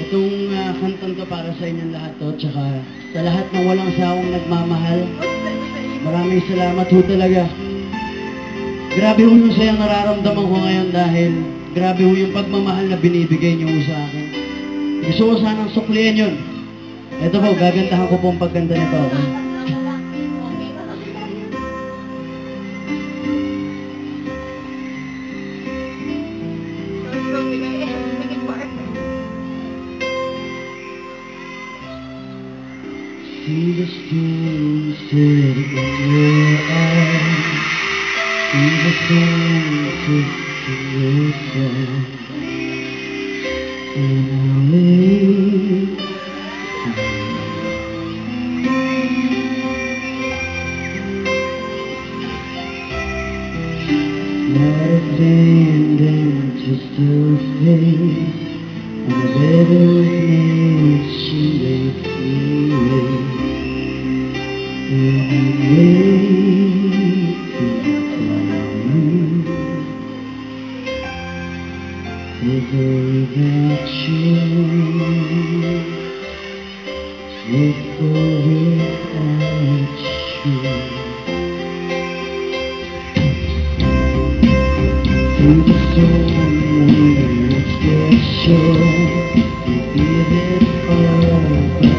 Itong kantang to para sa inyong lahat to, tsaka sa lahat ng walang sawang nagmamahal. Maraming salamat ho talaga. Grabe ho yung sayang nararamdaman ko ngayon dahil grabe ho yung pagmamahal na binibigay niyo sa akin. Gusto ko sanang suklihan yun. Ito po, gagandahan ko po ang pagganda nito. Okay? See the storm set in your eyes, see the storm set in your song, and I'll wait. Not a thing and just a face, on a better night she makes me wait. With or without you, with or without you, through the storm when it's special, we feel it all, but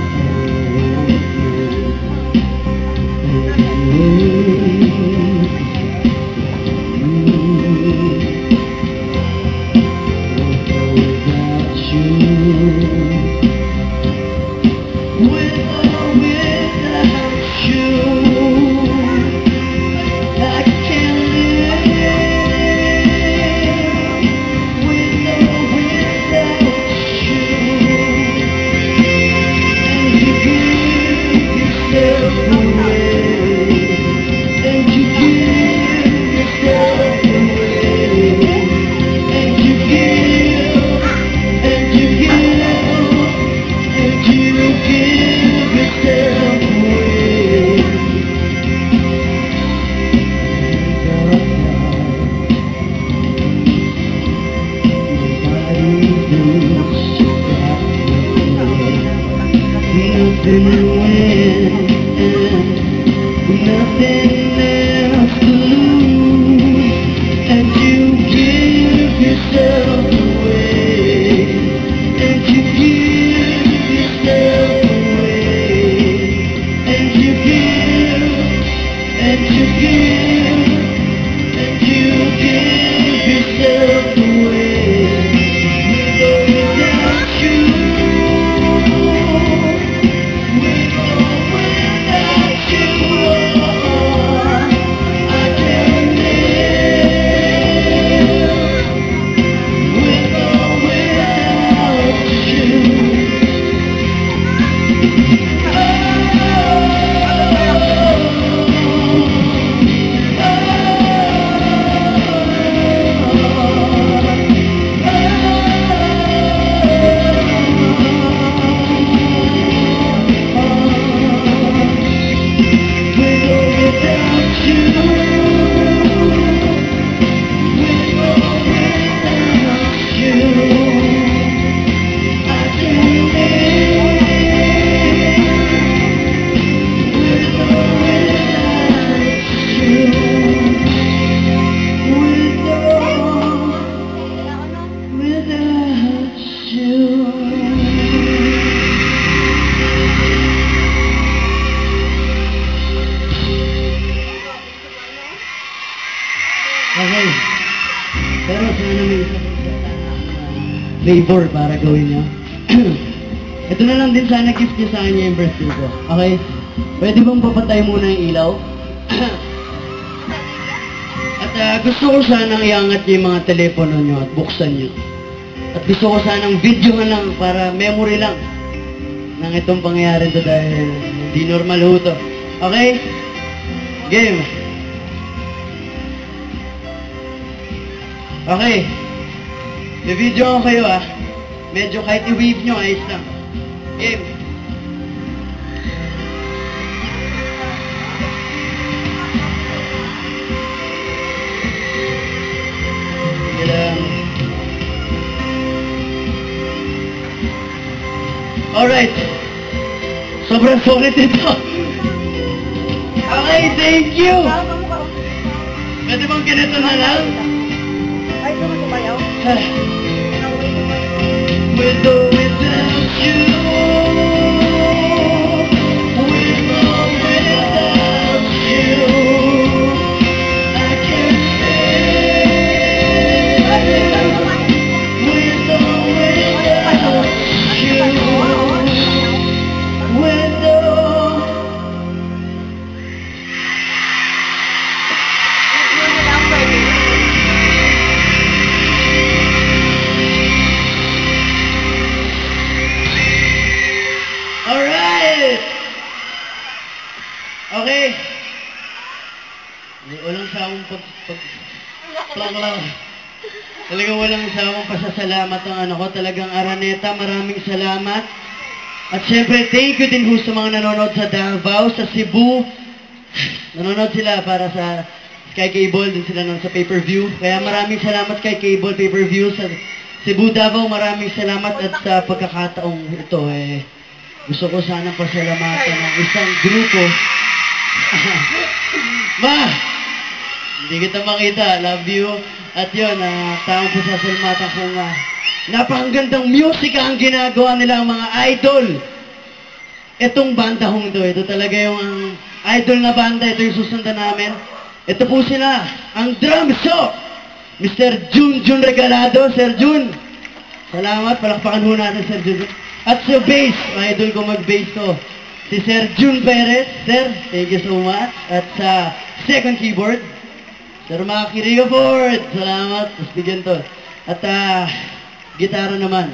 okay. Pero sana may isa flavor para gawin niyo. Ito na lang din sana gift niyo sa kanya yung birthday ko. Okay? Pwede bang papatay muna yung ilaw? At gusto ko sanang iangat niyo yung mga telepono niyo at buksan niyo. At gusto ko sanang video lang para memory lang ng itong pangyayari ito dahil hindi normal ho to. Okay? Game. Okay. I-video ko kayo Medyo kahit i-wave nyo, ayos lang. Game. Sige lang. Alright. Sobrang solid ito. Okay, thank you. Pwede bang ganito na lang? Ay, ito sumayaw. With or without you. With or without you. I can stay. With or without you. With or... Alright! Okay. Walang sawang Talagang walang sawang pasasalamat ang ano ko. Talagang Araneta, maraming salamat. At syempre, thank you din ho sa mga nanonood sa Davao, sa Cebu. Nanonood sila para sa Sky Cable, din sila nun sa pay-per-view. Kaya maraming salamat kay Cable pay-per-view sa Cebu, Davao. Maraming salamat at sa pagkakataong ito gusto ko sanang pasalamatan ng isang grupo. Ma! Hindi kita makita. Love you. At yun, taong pasasalamatan kong napakagandang music ang ginagawa nila ang mga idol. Itong banda hong ito talaga yung idol na banda. Ito yung susundan namin. Ito po sila, ang drum show. Mr. Jun Regalado. Sir Jun. Salamat. Palakpakan ho natin, Sir Jun. At sa bass, idol ko mag-bass to, si Sir Jun Perez. Sir, thank you so much. At sa second keyboard, Sir Maki Rigaford. Salamat. Tapos bigyan to. At gitara naman,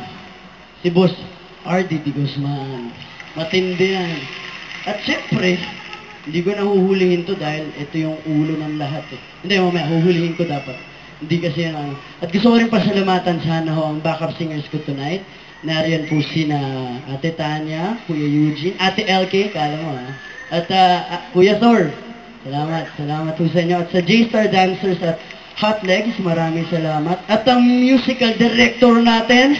si Boss RD Guzman. Matindi yan. At syempre, hindi ko nahuhulihin to dahil ito yung ulo ng lahat Hindi, mamaya, huhulihin ko dapat. Hindi kasi yan At gusto ko rin pasalamatan sana ho ang backup singers ko tonight. Nariyan po sina Ate Tanya, Kuya Eugene, Ate LK, kala mo At Kuya Thor. Salamat po sa inyo. At sa J-Star Dancers at Hot Legs, maraming salamat. At ang musical director natin,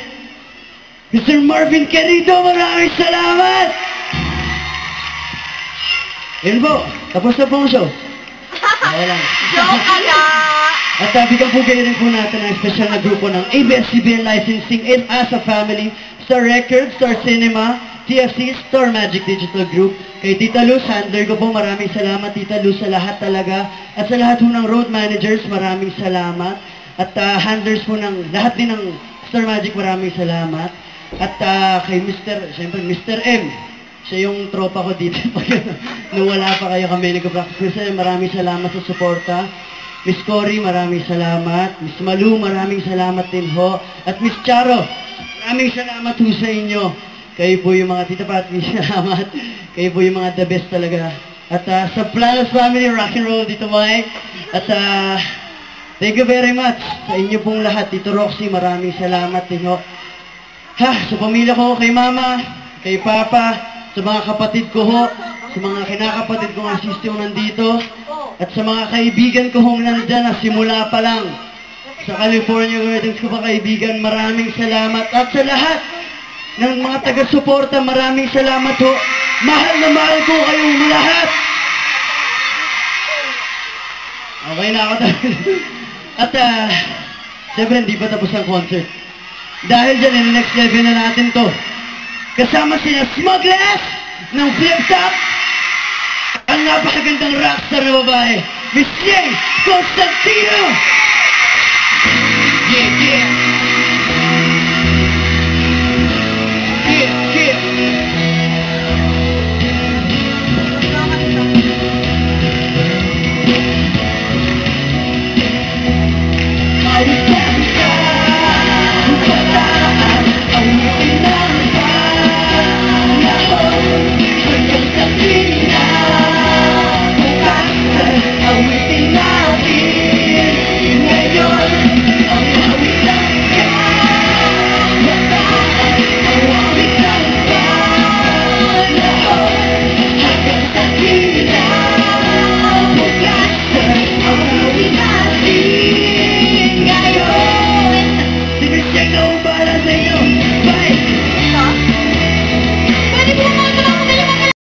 Mr. Marvin Querido, maraming salamat! Yun po, tapos na po ang show. Wala lang. Joke ka na! At bigyan po kayo rin po natin ang special na grupo ng ABS-CBN Licensing It as a Family, Star Records, Star Cinema, TFC, Star Magic Digital Group. Kay Tita Luz, handler ko po, maraming salamat Tita Luz sa lahat talaga. At sa lahat po ng road managers, maraming salamat. At handlers po ng lahat din ng Star Magic, maraming salamat. At kay siyempre Mr. M. Siya yung tropa ko dito. Nung wala pa kayo kami nag-practice. Maraming salamat sa suporta. Miss Cory, maraming salamat. Miss Malu, maraming salamat din ho. At Miss Charo, maraming salamat ho sa inyo. Kayo po yung mga Tita Pat, salamat. Kayo po yung mga the best talaga. At sa Planos Family, rock and roll, Tito Mike. At thank you very much sa inyo pong lahat. Tito Roxy, maraming salamat din ho. Sa pamilya ko, kay Mama, kay Papa, sa mga kapatid ko ho, sa mga kinakapatid kong assist yung nandito, at sa mga kaibigan ko hong nandyan na simula pa lang, sa California Gardens ko pa kaibigan, maraming salamat. At sa lahat ng mga taga-suporta, maraming salamat ho. Mahal na mahal ko kayong lahat. Okay na ako At siyempre, hindi pa tapos ang concert. Dahil dyan, next level na natin to. Kasama sila Smuggles ng Flip Top, ang napakagandang rockstar na babae, Miss Jay Constantino!